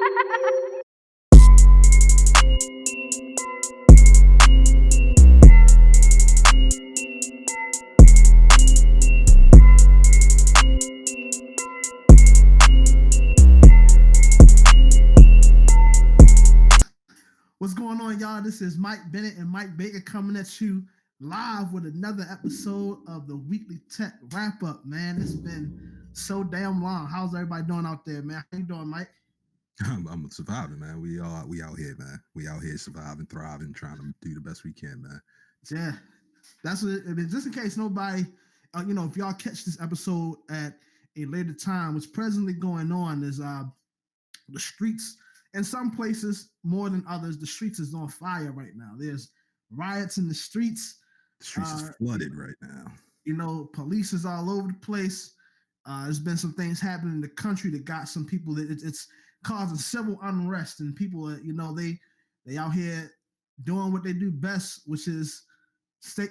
What's going on, y'all? This is Mike Bennett and Mike Baker coming at you live with another episode of the Weekly Tech Wrap Up. Man, it's been so damn long. How's everybody doing out there, man? How you doing, Mike? I'm surviving, man. We out here, man. We out here surviving, thriving, trying to do the best we can, man. Yeah, that's what. I mean, just in case nobody, if y'all catch this episode at a later time, what's presently going on is the streets in some places more than others. The streets is on fire right now. There's riots in the streets. The streets is flooded right now. Police is all over the place. There's been some things happening in the country that got some people that it's causing civil unrest, and people they out here doing what they do best, which is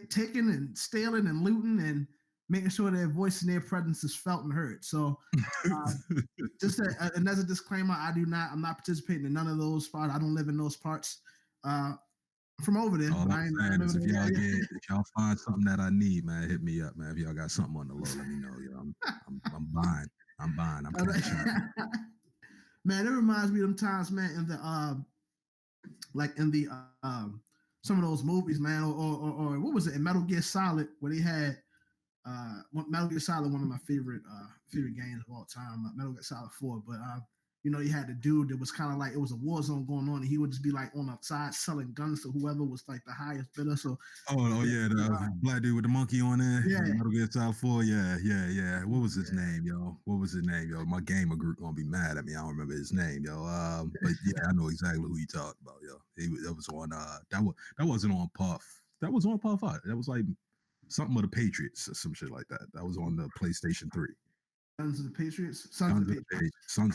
taking and stealing and looting and making sure their voice and their presence is felt and heard. So and as a disclaimer, I'm not participating in none of those spots. I don't live in those parts. From over there. All I'm saying is if y'all find something that I need, man, hit me up, man. If y'all got something on the low, let me know. Yo, I'm buying. I'm catching up. Man, it reminds me of them times, man, in the some of those movies, man, or what was it in Metal Gear Solid, where they had Metal Gear Solid, one of my favorite games of all time, Metal Gear Solid 4. But you had the dude that was kind of like it was a war zone going on, and he would just be like on the side selling guns to whoever was like the highest bidder. So the black dude with the monkey on there. Yeah, Metal Gear Solid 4. Yeah. What was his name, yo? My gamer group gonna be mad at me. I don't remember his name, yo. But yeah, I know exactly who you talked about, yo. That was on that wasn't on Puff. That was on Puff. That was like something of the Patriots or some shit like that. That was on the PlayStation 3. Sons of the Patriots. Sons of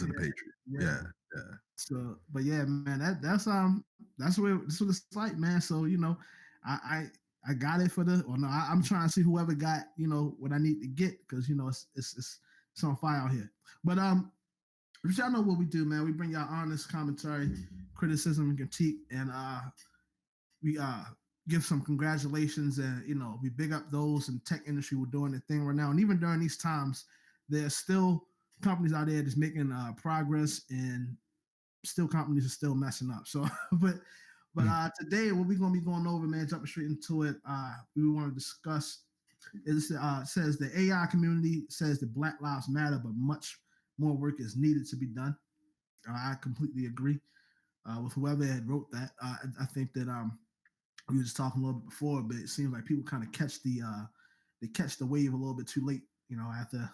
the Patriots. Yeah. So, but yeah, man, that's what it's like, man. So I got it for I'm trying to see whoever got what I need to get, because it's on fire out here. But y'all know what we do, man. We bring y'all honest commentary, criticism, and critique, and we give some congratulations, and we big up those in the tech industry who are doing their thing right now. And even during these times, there's still companies out there that's making progress, and still companies are still messing up. So, but today, what we're gonna be going over, man, jumping straight into it. We want to discuss. It says the AI community says that Black Lives Matter, but much more work is needed to be done. I completely agree with whoever had wrote that. I think that we were just talking a little bit before, but it seems like people kind of catch the wave a little bit too late. After.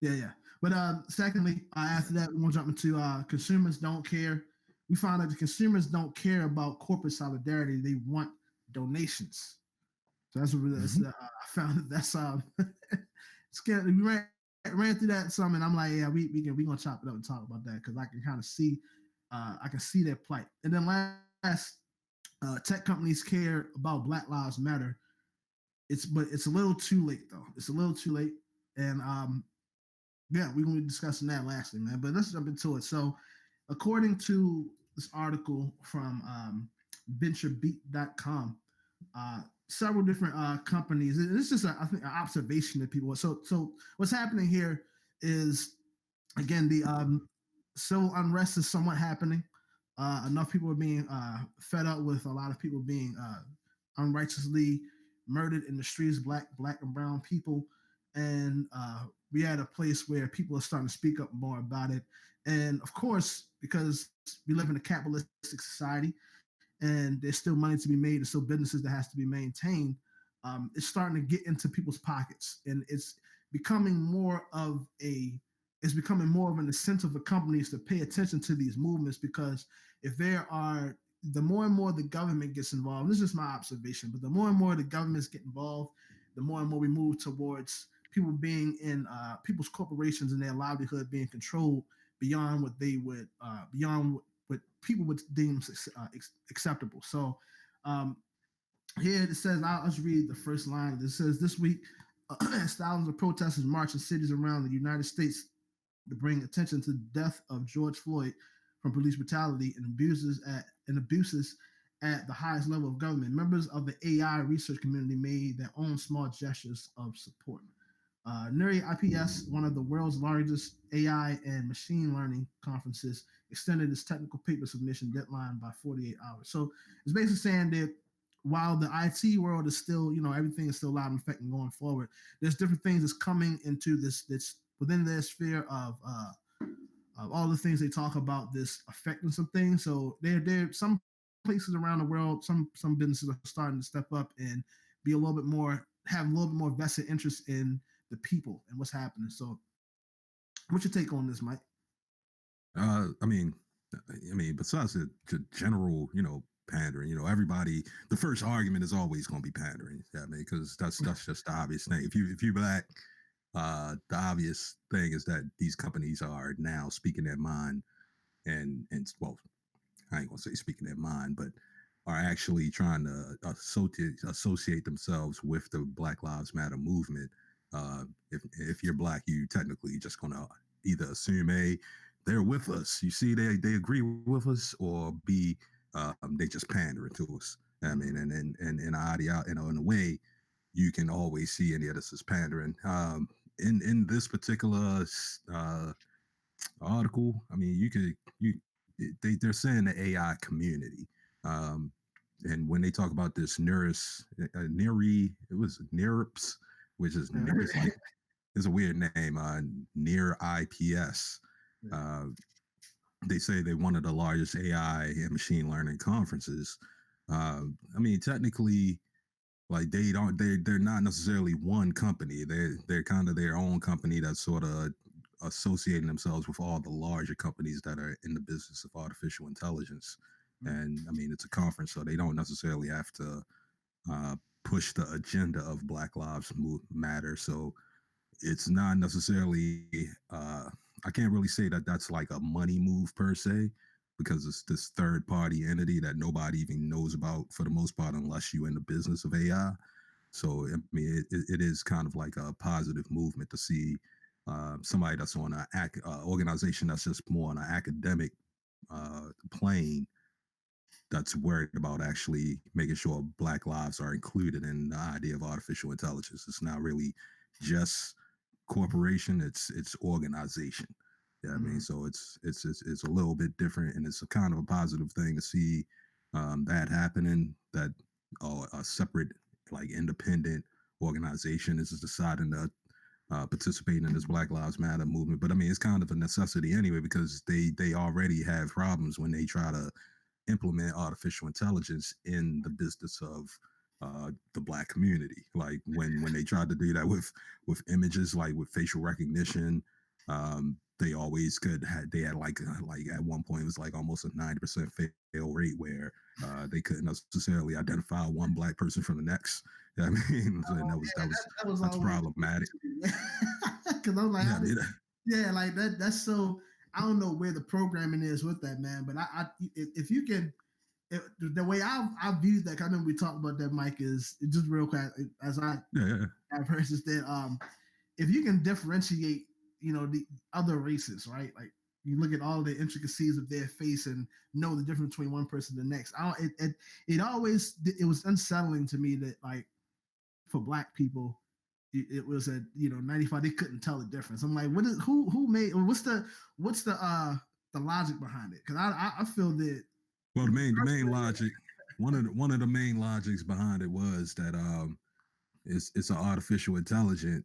Yeah. But secondly, after that, we're gonna jump into consumers don't care. We found out the consumers don't care about corporate solidarity; they want donations. So that's what I found. That's scared. We ran through that some, and I'm like, yeah, we gonna chop it up and talk about that, because I can kind of see, their plight. And then last, tech companies care about Black Lives Matter. But it's a little too late though. It's a little too late, and yeah, we're going to be discussing that lastly, man. But let's jump into it. So, according to this article from VentureBeat.com, several different companies. It's just, I think, an observation that people. So what's happening here is, again, the civil unrest is somewhat happening. Enough people are being fed up with a lot of people being unrighteously murdered in the streets, black and brown people, and we at a place where people are starting to speak up more about it. And of course, because we live in a capitalistic society and there's still money to be made, there's still businesses that has to be maintained, it's starting to get into people's pockets, and it's becoming more of an incentive for companies to pay attention to these movements, because if there are, the more and more the government gets involved, this is just my observation, but the more and more the governments get involved, the more and more we move towards people being in people's corporations and their livelihood being controlled beyond what they would, beyond what people would deem acceptable. So here it says, I'll just read the first line. It says, this week, thousands of protesters marched in cities around the United States to bring attention to the death of George Floyd from police brutality and abuses at the highest level of government. Members of the AI research community made their own small gestures of support. NERI IPS, one of the world's largest AI and machine learning conferences, extended its technical paper submission deadline by 48 hours. So it's basically saying that while the IT world is still, everything is still alive and effect and going forward, there's different things that's coming into this within their sphere of all the things they talk about this affecting some things. So there some places around the world, some businesses are starting to step up and be a little bit more have a little bit more vested interest in the people and what's happening. So what's your take on this, Mike? I mean, besides the general, pandering, everybody. The first argument is always going to be pandering. Yeah, I mean, because that's just the obvious thing. If you're black, the obvious thing is that these companies are now speaking their mind, and well, I ain't gonna say speaking their mind, but are actually trying to associate themselves with the Black Lives Matter movement. If you're black, you technically just gonna either assume a they're with us. You see, they agree with us, or B, they just pandering to us. I mean, and in audio, in a way, you can always see any of this as pandering. In this particular article, I mean, they're saying the AI community, um, and when they talk about this Neri, it was NIRPS, which is it's like it's a weird name, near IPS. Uh, they say they're one of the largest AI and machine learning conferences. I mean, technically, like they're not necessarily one company. They're kind of their own company that's sort of associating themselves with all the larger companies that are in the business of artificial intelligence. And I mean, it's a conference, so they don't necessarily have to uh, push the agenda of Black Lives Matter. So it's not necessarily I can't really say that that's like a money move per se, because it's this third party entity that nobody even knows about for the most part, unless you're in the business of AI. So I mean, it is kind of like a positive movement to see somebody that's on an organization that's just more on an academic plane, that's worried about actually making sure Black lives are included in the idea of artificial intelligence. It's not really just corporation; it's organization. Yeah, I mean, so it's a little bit different, and it's a kind of a positive thing to see that happening. That a separate, like independent organization is deciding to participate in this Black Lives Matter movement. But I mean, it's kind of a necessity anyway, because they already have problems when they try to implement artificial intelligence in the business of the black community. Like when they tried to do that with images, like with facial recognition, they always they had like at one point it was like almost a 90% fail rate, where they couldn't necessarily identify one black person from the next. You know what I mean? And Oh, yeah, that was that's always problematic. because I'm like, Yeah, I mean, yeah, like that. That's so. I don't know where the programming is with that, man. But if you can, the way I viewed that, 'cause I remember we talked about that, Mike, is just real quick as yeah. I've heard is that if you can differentiate, the other races, right? Like you look at all the intricacies of their face and know the difference between one person and the next. I don't, it always it was unsettling to me that like for black people it was at 95 they couldn't tell the difference. I'm like, what is who made what's the logic behind it? Because I feel that Well, the main logic, one of the main logics behind it was that it's an artificial intelligent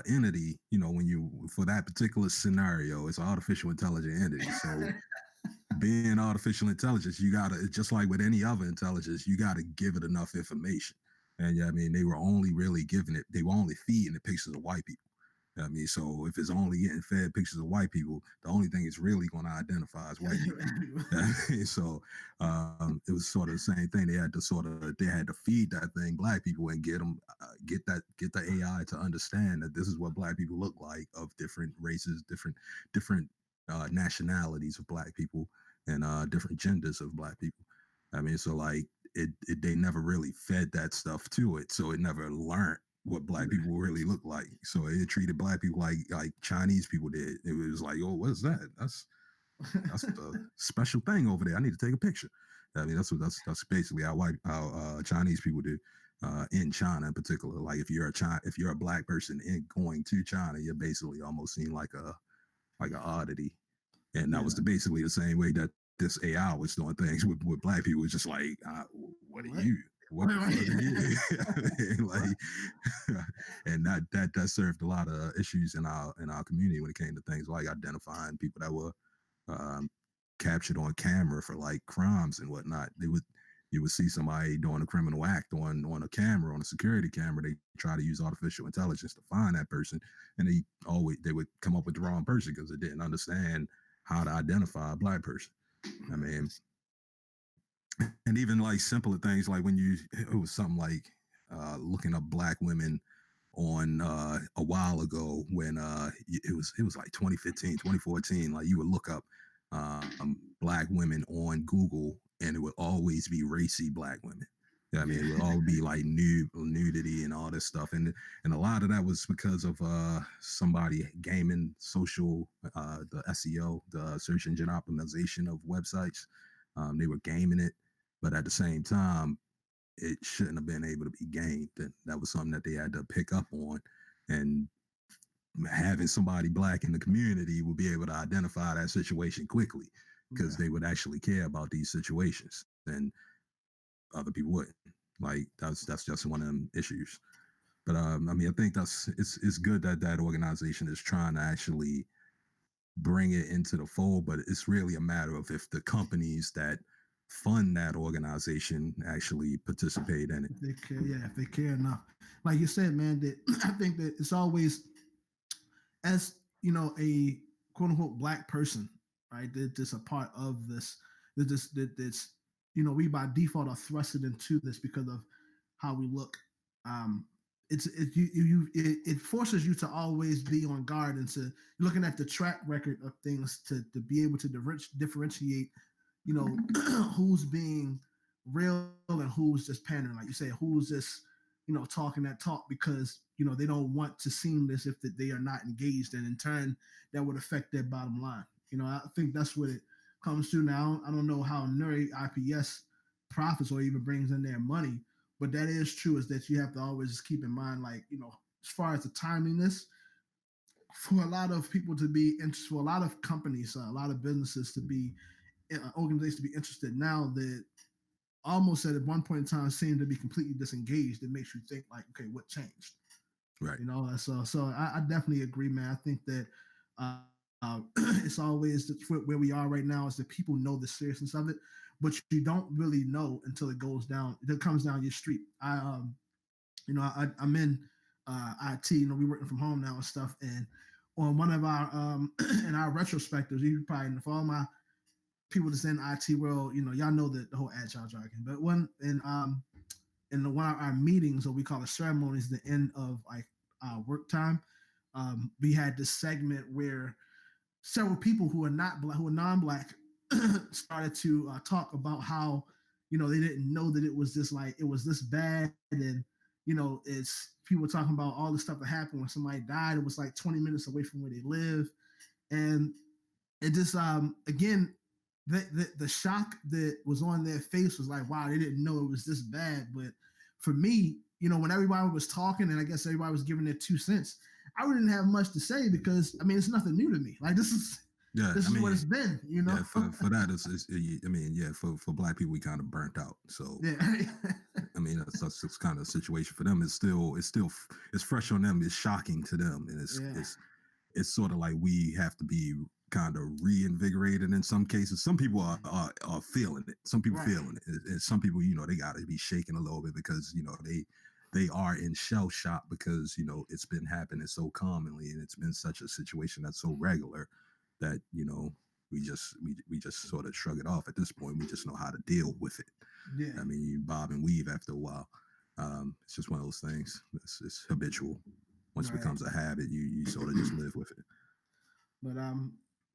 entity. When you for that particular scenario, it's an artificial intelligent entity. So being artificial intelligence, you gotta, just like with any other intelligence, you gotta give it enough information. And yeah, I mean, they were only really giving it, they were only feeding the pictures of white people. I mean, so if it's only getting fed pictures of white people, the only thing it's really going to identify is white people. So it was sort of the same thing. They had to feed that thing black people and get the AI to understand that this is what black people look like, of different races, different nationalities of black people, and different genders of black people. I mean, so like they never really fed that stuff to it, so it never learned what black people really look like. So it treated black people like Chinese people did. It was like, oh, what's that? That's a special thing over there. I need to take a picture. I mean, that's basically how Chinese people do in China in particular. Like if you're a black person in going to China, you're basically almost seen like an oddity. And that was Yeah. basically the same way that this AI was doing things with black people. It's just like, what are What? you? What Right, the fuck are you? right. like, and that served a lot of issues in our community when it came to things like identifying people that were um, captured on camera for like crimes and whatnot. You would see somebody doing a criminal act on a camera, on a security camera. They try to use artificial intelligence to find that person, and they would come up with the wrong person because they didn't understand how to identify a black person. I mean, and even like simpler things like when it was something like looking up black women on a while ago when it was like 2015 2014. Like you would look up black women on Google and it would always be racy black women. Yeah, I mean, it would all be like nudity and all this stuff, and a lot of that was because of somebody gaming social the SEO, the search engine optimization of websites. They were gaming it, but at the same time, it shouldn't have been able to be gained. That was something that they had to pick up on, and having somebody black in the community would be able to identify that situation quickly because Yeah. they would actually care about these situations, and other people wouldn't. Like that's just one of them issues. But I mean, I think it's good that that organization is trying to actually bring it into the fold, but it's really a matter of if the companies that fund that organization actually participate in it. If they care, yeah, if they care enough. Like you said, man, that I think that it's always as a quote unquote black person, right? That's a part of this. That's we by default are thrusted into this because of how we look. Um, it forces you to always be on guard and to looking at the track record of things to be able to differentiate, who's being real and who's just pandering. Like you say, who's just talking that talk because they don't want to seem as if that they are not engaged, and in turn that would affect their bottom line. I think that's what it comes to now. I don't know how Nuri IPS profits or even brings in their money, but that is true. Is that you have to always just keep in mind, like as far as the timeliness, for a lot of people to be interested, for a lot of companies, a lot of businesses to be organizations to be interested now that almost at one point in time seem to be completely disengaged. It makes you think like, okay, what changed? Right. So I definitely agree, man. I think that it's always where we are right now is that people know the seriousness of it, but you don't really know until it goes down. It comes down your street. I'm in IT. We working from home now and stuff. And on one of our in our retrospectives, you probably for all my people that's in IT world, y'all know the whole agile jargon. But one in one of our meetings, or we call it ceremonies, the end of like work time, we had this segment where several people who are not black, who are non-black, started to talk about how they didn't know that it was this bad, and it's people talking about all the stuff that happened when somebody died. It was like 20 minutes away from where they live, and it just again the shock that was on their face was like, wow, they didn't know it was this bad. But for me, when everybody was talking and I guess everybody was giving their 2 cents, I really didn't have much to say because I mean it's nothing new to me. Like this is Yeah, this I is what mean, it's been. yeah, for that, I mean, yeah, for black people, we kind of burnt out. So Yeah. I mean, that's kind of a situation for them. It's fresh on them. It's shocking to them, and Yeah. it's sort of like we have to be kind of reinvigorated in some cases. Some people are feeling it. Some people Right. feeling it, and some people, they got to be shaken a little bit because they are in shell shock because it's been happening so commonly and it's been such a situation that's so regular that we just sort of shrug it off at this point. We just know how to deal with it. Yeah. I mean, you bob and weave after a while. It's just one of those things. It's habitual. Once it Right. becomes a habit, you sort of just live with it. But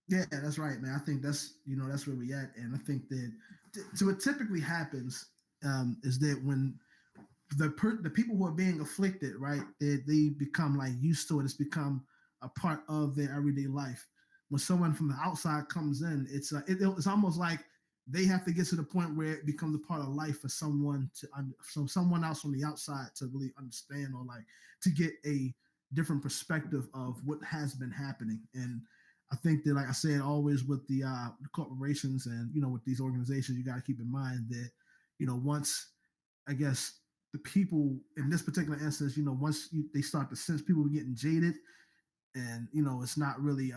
yeah, that's right, man. I think that's where we at, and I think that so what typically happens is that when the people who are being afflicted, right, they become like used to it. It's become a part of their everyday life. when someone from the outside comes in, it's almost like they have to get to the point where it becomes a part of life for someone else from the outside to really understand, or like to get a different perspective of what has been happening. And I think that, like I said, always with the corporations and with these organizations, you got to keep in mind that once, I guess, the people in this particular instance, they start to sense people getting jaded, and it's not really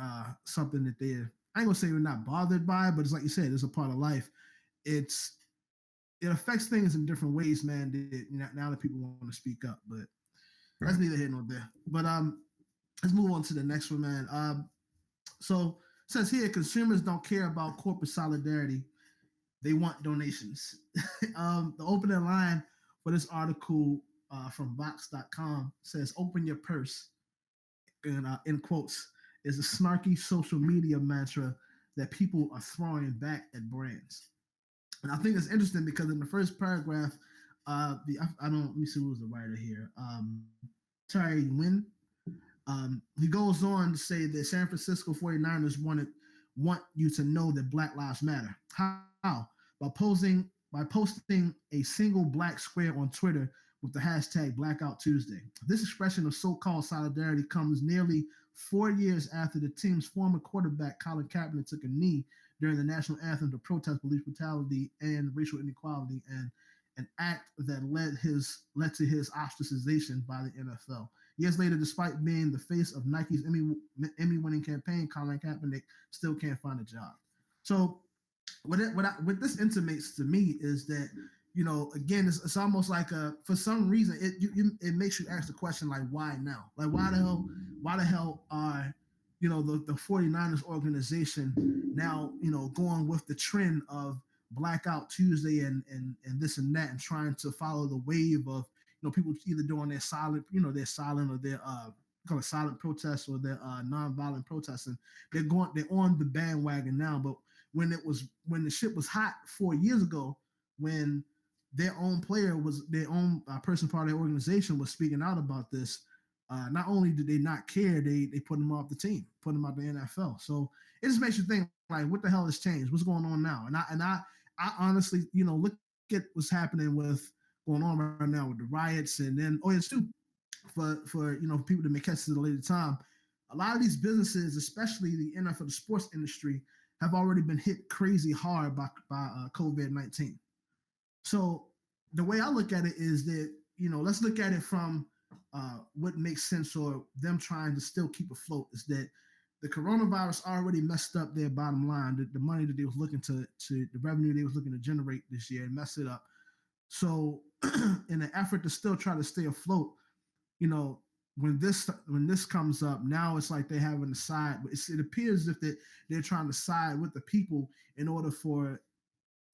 something that they're, I ain't gonna say we're not bothered by, but it's like you said, it's a part of life. It's it affects things in different ways, man. That, now that people want to speak up, but that's Right. neither here nor there. But let's move on to the next one, man. So it says here, consumers don't care about corporate solidarity; they want donations. The opening line for this article from Vox.com says, "Open your purse," in quotes, is a snarky social media mantra that people are throwing back at brands. And I think it's interesting because in the first paragraph, I don't, let me see who's the writer here. Terry Nguyen. He goes on to say that San Francisco 49ers want you to know that Black Lives Matter. How? By posting a single black square on Twitter with the hashtag Blackout Tuesday. This expression of so-called solidarity comes nearly 4 years after the team's former quarterback Colin Kaepernick took a knee during the national anthem to protest police brutality and racial inequality, and an act that led to his ostracization by the NFL. Years later, despite being the face of Nike's Emmy-winning campaign, Colin Kaepernick still can't find a job. So what this intimates to me is that, again, it's almost like for some reason it makes you ask the question, like, why now? Like, why the hell are the 49ers organization now going with the trend of Blackout Tuesday and this and that, and trying to follow the wave of people either doing their silent or their call it silent protests, or their non-violent protests, and they're on the bandwagon now. But when the shit was hot 4 years ago, when their own person part of the organization was speaking out about this, not only did they not care, they put him off the team, put him out the NFL. So it just makes you think, like, what the hell has changed? What's going on now? And I honestly, look at what's happening with going on right now with the riots, and then it's too, for people that may catch this at a later time. A lot of these businesses, especially the NFL, the sports industry, have already been hit crazy hard by COVID-19. So the way I look at it is that, let's look at it from what makes sense, or them trying to still keep afloat, is that the coronavirus already messed up their bottom line, the money that they was looking to the revenue they was looking to generate this year, and mess it up. So in an effort to still try to stay afloat, when this comes up, now it's like they're having to side. It appears as if they're trying to side with the people in order for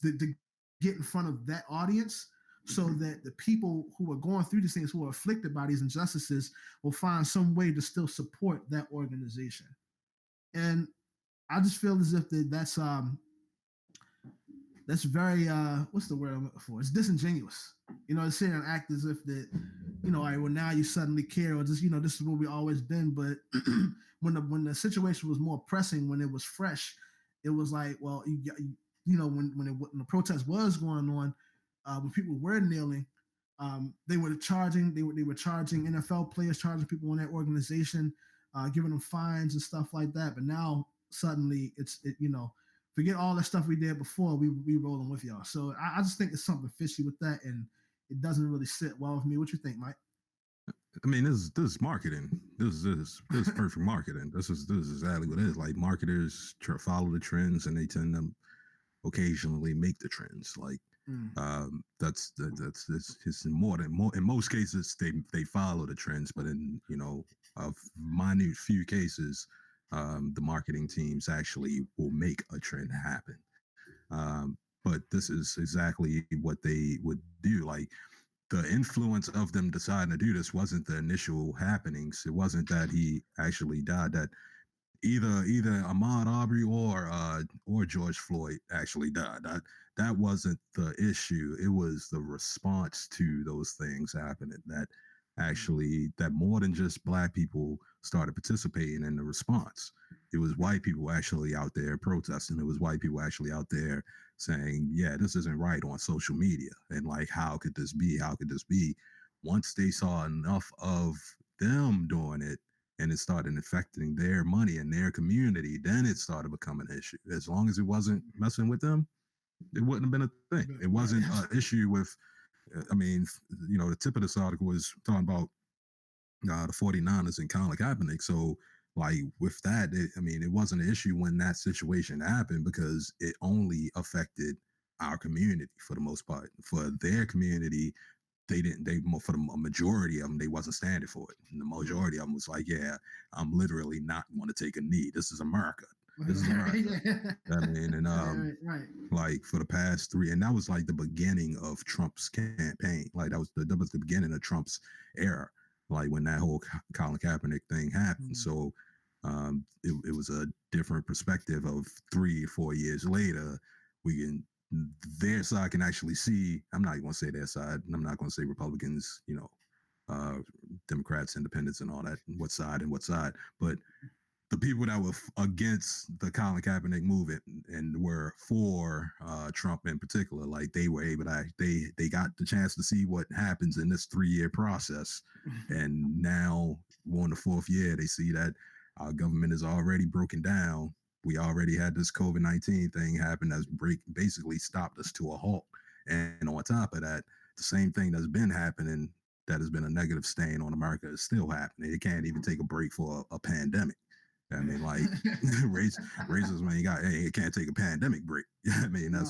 to get in front of that audience, so that the people who are going through these things, who are afflicted by these injustices, will find some way to still support that organization. And I just feel as if that's very what's the word I'm looking for? It's disingenuous. To sit and act as if that, all right, well, now you suddenly care, or just this is where we always been. But when the situation was more pressing, when it was fresh, it was like, well, when the protest was going on, when people were kneeling, they were charging NFL players, charging people in that organization, giving them fines and stuff like that. But now suddenly forget all that stuff we did before. We rolling with y'all. So I just think it's something fishy with that, and it doesn't really sit well with me. What you think, Mike? I mean, this is marketing. This is perfect marketing. This is exactly what it is. Like, marketers follow the trends, and they tend to occasionally make the trends. Like, Mm. that's it's more in most cases they follow the trends, but in a minute few cases, the marketing teams actually will make a trend happen. But this is exactly what they would do. Like, the influence of them deciding to do this wasn't the initial happenings. It wasn't that he actually died. That either Ahmaud Arbery or George Floyd actually died. That wasn't the issue. It was the response to those things happening that actually that more than just black people started participating in the response. It was white people actually out there protesting. It was white people actually out there saying, yeah, this isn't right on social media. And like, how could this be? How could this be? Once they saw enough of them doing it and it started affecting their money and their community, then it started becoming an issue. As long as it wasn't messing with them, it wouldn't have been a thing. It Right. wasn't an issue with, I mean, the tip of this article was talking about the 49ers and Colin Kaepernick. So, like with that, I mean, it wasn't an issue when that situation happened because it only affected our community for the most part. For their community, they didn't. They for the majority of them, they wasn't standing for it. And the majority of them was like, "Yeah, I'm literally not going to take a knee. This is America. This is America." I mean, and Right. like for the past three, and that was like the beginning of Trump's campaign. Like that was the beginning of Trump's era. Like when that whole Colin Kaepernick thing happened. Mm. So it was a different perspective of 3 or 4 years later. We can their side can actually see. I'm not going to say their side. I'm not going to say Republicans. Uh, Democrats, Independents, and all that. What side and what side, but the people that were against the Colin Kaepernick movement and were for Trump in particular, like they were able to, they got the chance to see what happens in this 3 year process, and now we're on the fourth year. They see that our government is already broken down. We already had this COVID-19 thing happen that's basically stopped us to a halt, and on top of that, the same thing that's been happening that has been a negative stain on America is still happening. It can't even take a break for a pandemic. I mean, like racism ain't got. Hey, it can't take a pandemic break. I mean, No.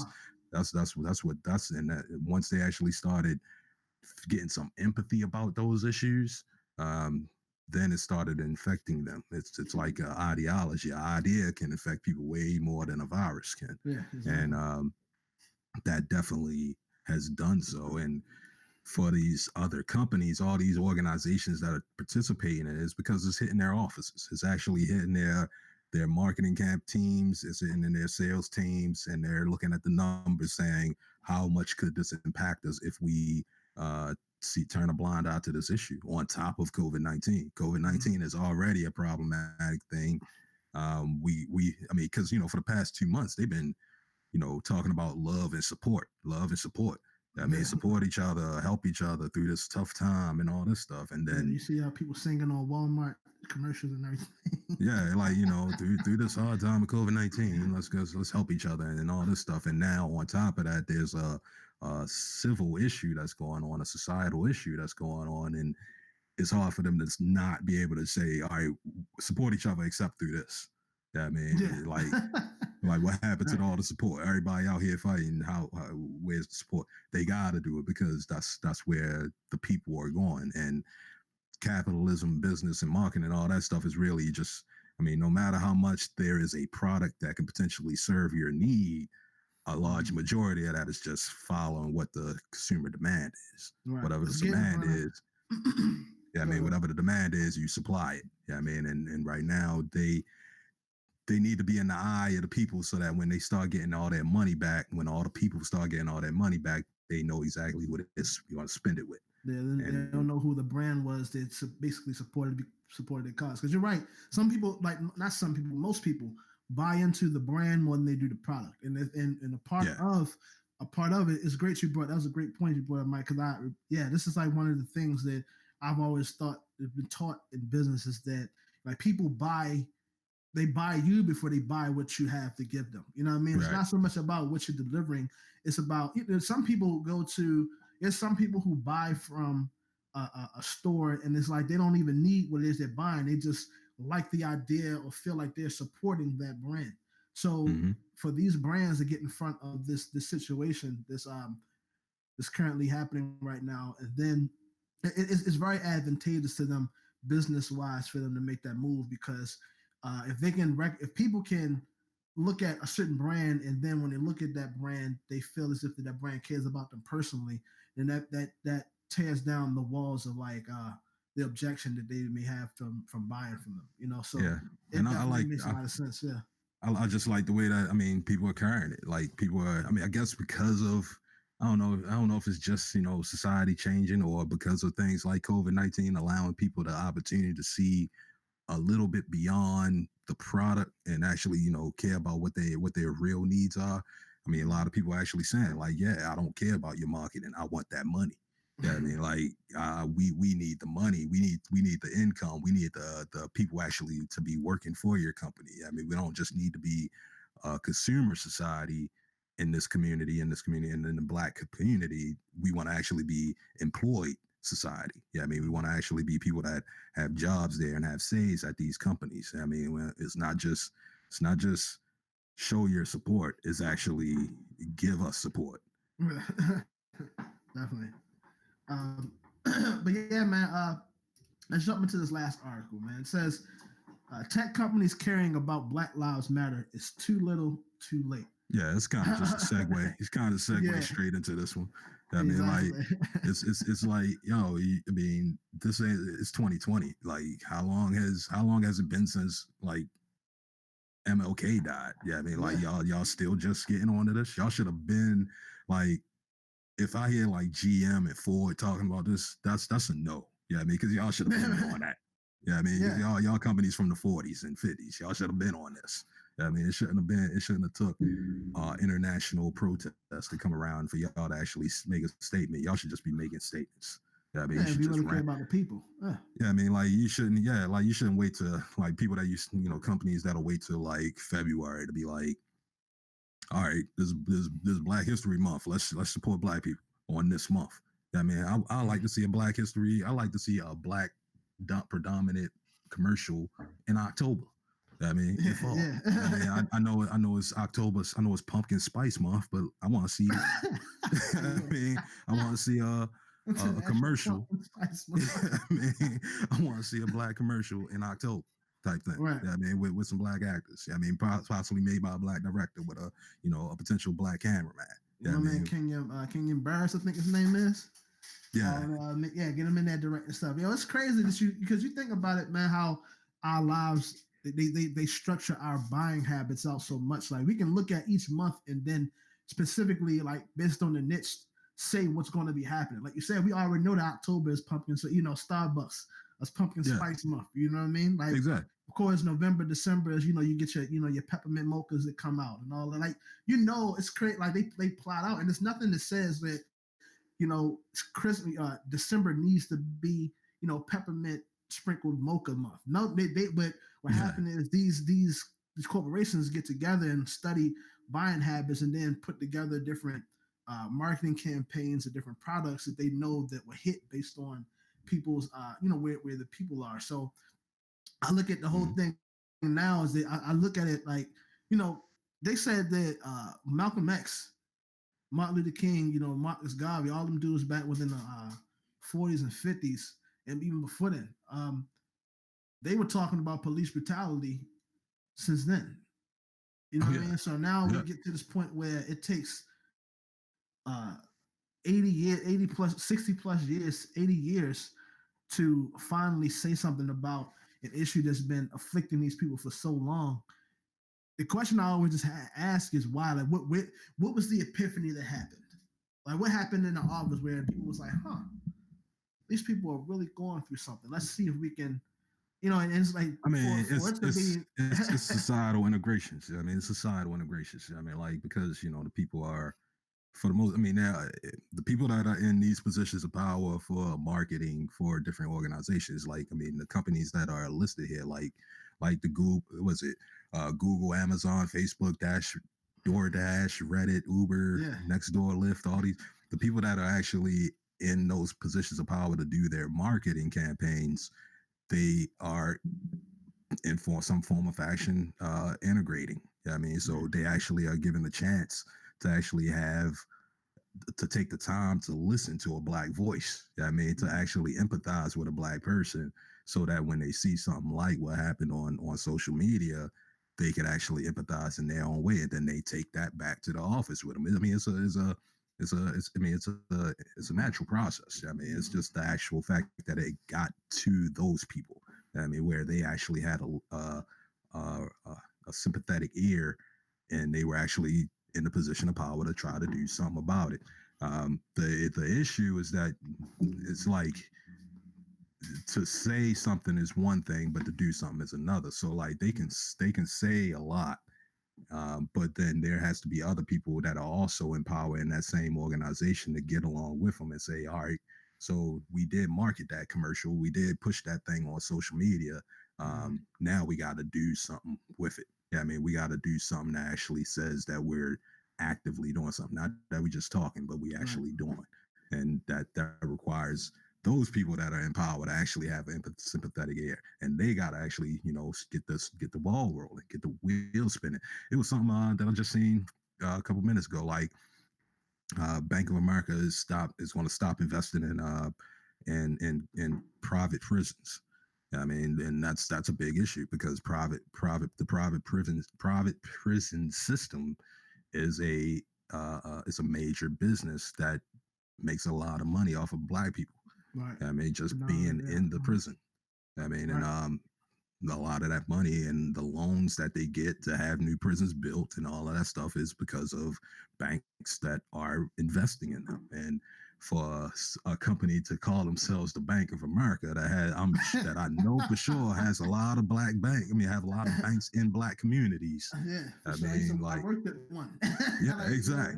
that's and that once they actually started getting some empathy about those issues, then it started infecting them. It's like an ideology. An idea can infect people way more than a virus can, Yeah, and exactly. that definitely has done so. And for these other companies, all these organizations that are participating in it is because it's hitting their offices. It's actually hitting their marketing camp teams, it's hitting in their sales teams, and they're looking at the numbers saying, how much could this impact us if we turn a blind eye to this issue on top of COVID-19. COVID-19 is already a problematic thing. I mean, because for the past 2 months they've been talking about love and support. I mean, Yeah. support each other, help each other through this tough time and all this stuff. And Yeah, then, you see how people singing on Walmart commercials and everything. yeah, like through this hard time of COVID-19, let's help each other and all this stuff. And now on top of that, there's a civil issue that's going on, a societal issue that's going on, and it's hard for them to not be able to say, all right, support each other except through this. Yeah, I Yeah. mean, like what happened to Right. all the support? Everybody out here fighting. Where's the support? They got to do it because that's where the people are going. And capitalism, business, and marketing, and all that stuff is really just. I mean, no matter how much there is a product that can potentially serve your need, a large Mhm. majority of that is just following what the consumer demand is. Right. Whatever the It's getting demand is, yeah, I Go mean, ahead. whatever the demand is, you supply it. Yeah, I mean, and right now they need to be in the eye of the people so that when they start getting all their money back, when all the people start getting all their money back, they know exactly what it is you want to spend it with. They And don't know who the brand was that basically supported the cause. Because you're right, some people, like not some people, most people buy into the brand more than they do the product. And yeah, a part of it is great. You brought That was a great point you brought up, Mike. Because this is like one of the things that I've always thought has been taught in business is that like people buy you before they buy what you have to give them. You know what I mean? It's right. not so much about what you're delivering. It's about some people there's some people who buy from a store and it's like they don't even need what it is they're buying. They just like the idea or feel like they're supporting that brand. So Mm-hmm. for these brands to get in front of this situation, that's currently happening right now, and then it's very advantageous to them business wise for them to make that move because if people can look at a certain brand and then when they look at that brand they feel as if that brand cares about them personally, then that tears down the walls of like the objection that they may have from buying from them. So Yeah, and it definitely makes a lot of sense. I just like the way that I mean people are carrying it. Like people are. I mean, I guess because of I don't know if it's just society changing or because of things like COVID-19 allowing people the opportunity to see a little bit beyond the product and actually care about what their real needs are. I mean, a lot of people are actually saying like, yeah, I don't care about your marketing, I want that money. Yeah, I mean, like, we need the money, we need the income, we need the people actually to be working for your company. I mean, we don't just need to be a consumer society in this community, and in the black community, we want to actually be employed society. Yeah, I mean, we want to actually be people that have jobs there and have says at these companies. I mean, it's not just show your support; it's actually give us support. Definitely. Um, but yeah, man. Let's jump into this last article, man. It says tech companies caring about Black Lives Matter is too little, too late. Yeah, it's kind of just a segue. It's kind of a segue Yeah, straight into this one. I mean, like, exactly. it's like, I mean, this ain't it's 2020. Like, how long has it been since like MLK died? Yeah, I mean, like, Yeah. y'all still just getting onto this. Y'all should have been like, if I hear like GM and Ford talking about this, that's a no. Yeah, I mean, because y'all should have been on that. Yeah, I mean, Yeah. y'all companies from the 40s and 50s, y'all should have been on this. Yeah, I mean, it shouldn't have took international protests to come around for y'all to actually make a statement. Y'all should just be making statements. Yeah, I mean, you Yeah, if should you just really care rant. about the people. Yeah. Yeah, I mean, like, you shouldn't. Yeah, like, you shouldn't wait to like people that companies that'll wait till like February to be like, all right, this Black History Month. Let's support Black people on this month. Yeah, I mean, I like to see a Black History. I like to see a Black predominant commercial in October. I mean, in fall. Yeah. I mean, I know it's October. I know it's Pumpkin Spice Month, but I want to see. I Yeah. mean, I want to see a International commercial. Pumpkin Spice Month. I mean, I want to see a Black commercial in October type thing. Right. Yeah, I mean, with some Black actors. Yeah, I mean, possibly made by a Black director with a potential Black cameraman. Yeah, I My man mean, Kenyon Barris, I think his name is. yeah, Yeah, get him in that directing stuff. It's crazy that you because you think about it, man. How our lives they structure our buying habits out so much. Like we can look at each month and then specifically like based on the niche say what's going to be happening. Like you said, we already know that October is pumpkin, so Starbucks that's pumpkin yeah, spice month. You know what I mean? Like exactly. of course November, December is you get your your peppermint mochas that come out and all that. Like it's great. Like they plot out, and there's nothing that says that Christmas, December needs to be, peppermint sprinkled mocha month. No, but what Yeah, happened is these corporations get together and study buying habits and then put together different marketing campaigns and different products that they know that will hit based on people's, where the people are. So I look at the whole mm-hmm. thing now is that I look at it like, you know, they said that Malcolm X, Martin Luther King, Marcus Garvey, all them dudes back within the 40s and 50s, and even before then, they were talking about police brutality since then. You know Oh what I yeah, mean? So now we yeah, get to this point where it takes uh, 80 years, 80 plus, 60 plus years, 80 years to finally say something about an issue that's been afflicting these people for so long. The question I always just ask is why? Like, what was the epiphany that happened? Like, what happened in the office where people was like, huh, these people are really going through something. Let's see if we can, and it's like I mean, for it to be, it's societal integrations. I mean, it's societal integrations. I mean, like, because the people are, for the most. I mean, now the people that are in these positions of power for marketing for different organizations, like, I mean, the companies that are listed here, like the Google, was it Google, Amazon, Facebook, DoorDash, Reddit, Uber, yeah, Nextdoor, Lyft, all these, the people that are actually in those positions of power to do their marketing campaigns, they are in for some form of action integrating. I mean, so they actually are given the chance to actually have to take the time to listen to a Black voice. I mean, to actually empathize with a Black person, so that when they see something like what happened on social media, they can actually empathize in their own way, and then they take that back to the office with them. I mean, it's a natural process. I mean, it's just the actual fact that it got to those people. I mean, where they actually had a sympathetic ear, and they were actually in the position of power to try to do something about it. The issue is that it's like to say something is one thing, but to do something is another. So like they can say a lot, but then there has to be other people that are also in power in that same organization to get along with them and say, all right, so we did market that commercial, we did push that thing on social media. Mhm. Now we got to do something with it. Yeah, I mean, we got to do something that actually says that we're actively doing something, not that we just talking, but we Right. actually doing. And that requires those people that are in power to actually have sympathetic ear, and they got to actually, get the ball rolling, get the wheels spinning. It was something that I just seen a couple minutes ago. Like Bank of America is going to stop investing in private prisons. I mean, and that's a big issue because private prison system is a major business that makes a lot of money off of black people. Right. I mean, just being Phenomenal. Yeah. in the prison. I mean, and Right. a lot of that money and the loans that they get to have new prisons built and all of that stuff is because of banks that are investing in them. And for a company to call themselves the Bank of America that I know for sure has a lot of have a lot of banks in black communities. Yeah, for I sure. mean, I like, worked at one. yeah, Like, you know.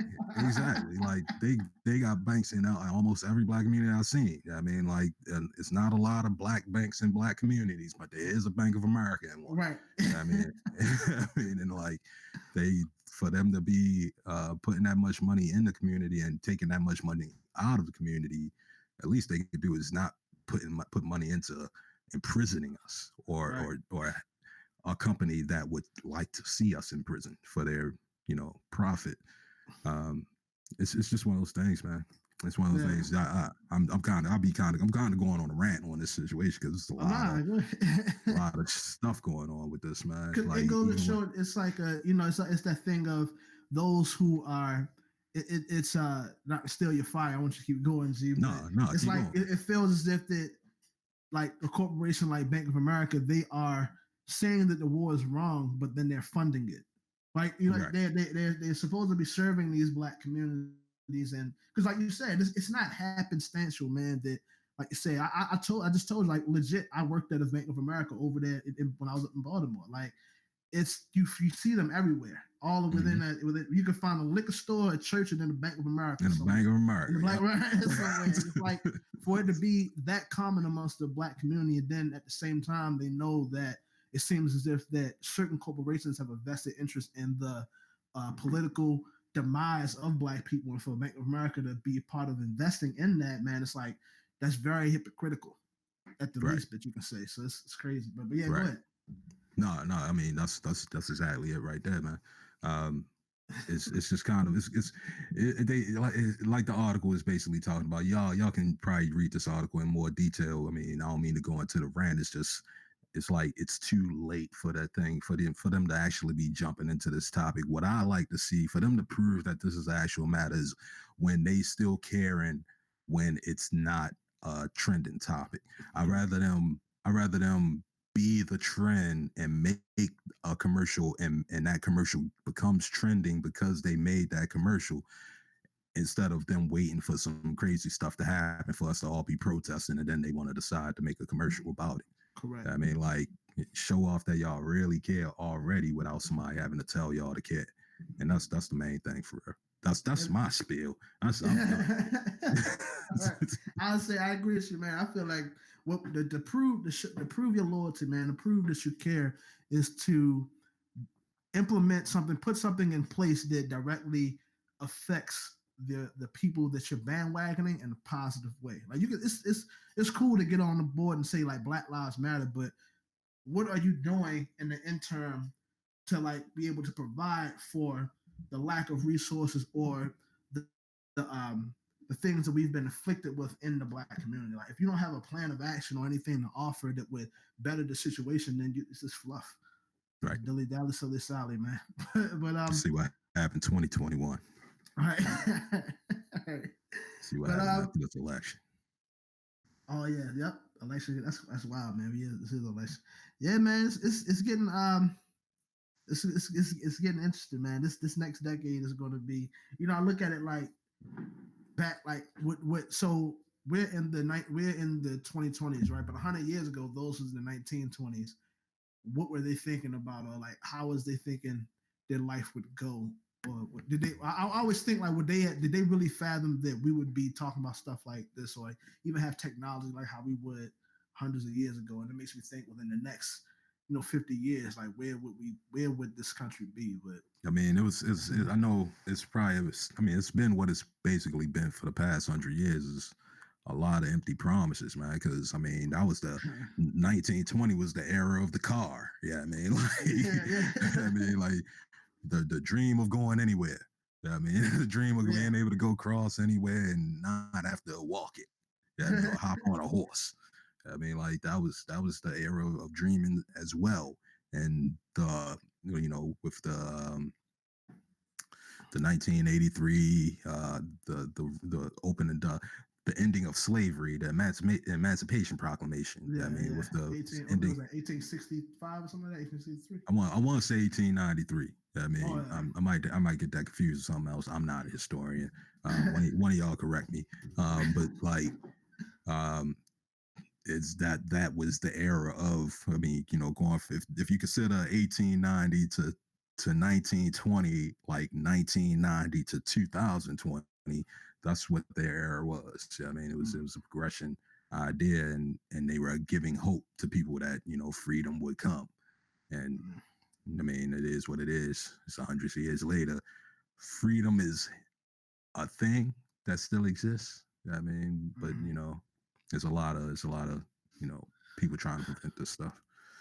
exactly. Like they got banks in almost every black community I've seen. I mean, like, it's not a lot of black banks in black communities, but there is a Bank of America in one. Right. I mean, and like they for them to be putting that much money in the community and taking that much money out of the community, at least they could do is not put money into imprisoning us Right. or a company that would like to see us in prison for their profit. um it's just one of those things, man. It's one of those Yeah. things. I'm kind of going on a rant on this situation because it's Oh, nah. a lot of stuff going on with this, man. Because Like it goes to even with show it's like it's that thing of those who are it's not to steal your fire. I want you to keep going, Z, but no, it's keep like going. it feels as if that like a corporation like Bank of America, they are saying that the war is wrong, but then they're funding it. Like like Right, they're supposed to be serving these black communities, and because like you said, it's not happenstantial, man. That like you say, I just told you like legit, I worked at a Bank of America over there when I was up in Baltimore. Like it's you see them everywhere, all within mm-hmm. that. Within, you can find a liquor store, a church, and then the Bank of America And the Bank somewhere. of In the America, Black yep. somewhere, and it's like for it to be that common amongst the black community, and then at the same time they know that it seems as if that certain corporations have a vested interest in the political demise of black people, and for Bank of America to be a part of investing in that, man, it's like that's very hypocritical at the Right, least that you can say. So it's crazy, but yeah, go right. ahead. No, I mean that's exactly it right there, man. um it's just kind of they like the article is basically talking about. Y'all can probably read this article in more detail. I mean, I don't mean to go into the rant. It's just it's like it's too late for that thing for them to actually be jumping into this topic. What I like to see for them to prove that this is actual matters when they still caring when it's not a trending topic. I rather them be the trend and make a commercial, and that commercial becomes trending because they made that commercial, instead of them waiting for some crazy stuff to happen for us to all be protesting and then they want to decide to make a commercial about it. Correct. I mean, like, show off that y'all really care already without somebody having to tell y'all to care. And that's the main thing for real. That's And my spiel. I'm done. all right, I'll say I agree with you, man. I feel like what to prove your loyalty, man, to prove that you care is to implement something, put something in place that directly affects the people that you're bandwagoning in a positive way. Like you can, it's cool to get on the board and say like Black Lives Matter, but what are you doing in the interim to like be able to provide for the lack of resources or the things that we've been afflicted with in the black community? Like if you don't have a plan of action or anything to offer that would better the situation, then it's just fluff. It's Right. dilly dally, silly sally, man. but Let's see what happened 2021. all right. All right. See what But happened after this election. oh yeah, yep. Election, that's wild, man. Yeah, this is election. Yeah, man, it's getting it's getting interesting, man. This next decade is going to be, I look at it like back like what so we're in the 2020s, right? But 100 years ago, those was the 1920s. What were they thinking about, or like how was they thinking their life would go, or did they? I always think like, would they did they really fathom that we would be talking about stuff like this, or even have technology like how we would hundreds of years ago? And it makes me think within the next 50 years, like where would this country be? But I mean, I know it's probably, I mean, it's been what it's basically been for the past 100 years. Is a lot of empty promises, man. Because I mean, that was the 1920 was the era of the car. Yeah, I mean, yeah, like, I yeah, mean, like the dream of going anywhere. Yeah, I mean, the dream of yeah. being able to go cross anywhere and not have to walk it. Yeah, I mean, or hop on a horse. I mean, like that was the era of dreaming as well. And with the 1983, the opening, the ending of slavery, the Emancipation Proclamation. I Yeah, mean, yeah. with the 18. What was ending, that? 1865 or something like that. 1863. I want to say 1893. I Oh mean, yeah. I might get that confused with something else. I'm not a historian. One of y'all correct me. But like, um, it's that was the era of, I mean, going if you consider 1890 to 1920, like 1990 to 2020, that's what their era was. I mean, it was a progression idea, and they were giving hope to people that freedom would come. And I mean, it is what it is. It's 100 years later. Freedom is a thing that still exists. I mean, but there's a lot of people trying to prevent this stuff.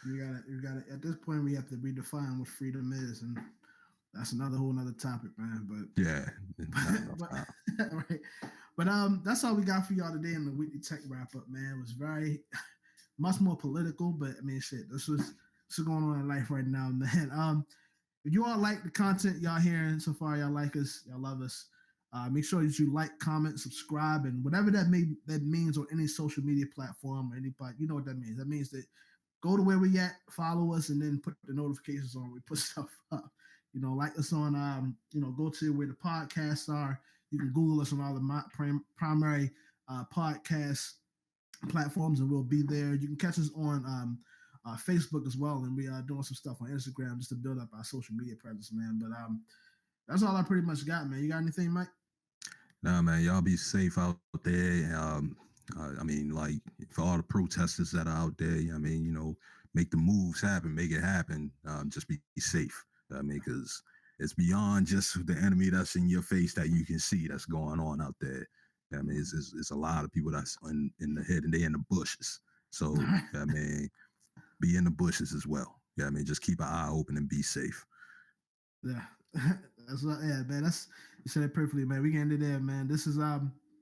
You gotta. At this point, we have to redefine what freedom is, and that's whole another topic, man. Yeah, not But enough but time. right. But that's all we got for y'all today in the weekly tech wrap up, man. It was very much more political, but I mean, shit, this is going on in life right now, man. If you all like the content y'all hearing so far, y'all like us, y'all love us. Make sure that you like, comment, subscribe, and whatever that means on any social media platform or anybody, you know what that means. That means that go to where we at, follow us, and then put the notifications on. We put stuff up. Like us on, go to where the podcasts are. You can Google us on all the primary podcast platforms, and we'll be there. You can catch us on Facebook as well, and we are doing some stuff on Instagram just to build up our social media presence, man. But that's all I pretty much got, man. You got anything, Mike? Nah, man, y'all be safe out there. I mean, like, for all the protesters that are out there, I mean, make the moves happen, make it happen. Just be safe. I mean, because it's beyond just the enemy that's in your face that you can see that's going on out there. I mean, it's a lot of people that's in the head and they in the bushes. So, I mean, be in the bushes as well. Yeah, I mean, just keep an eye open and be safe. Yeah, that's what. Yeah, man. You said it perfectly, man. We getting to there, man. This is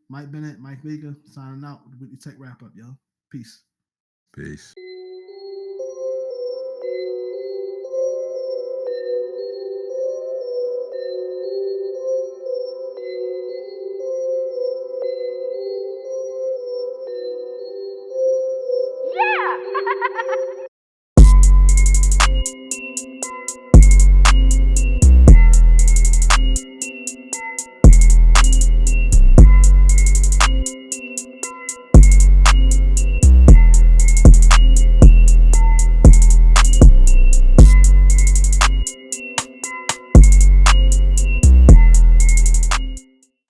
Mike Bennett, Mike Vega signing out with the tech wrap up, yo. Peace. Peace.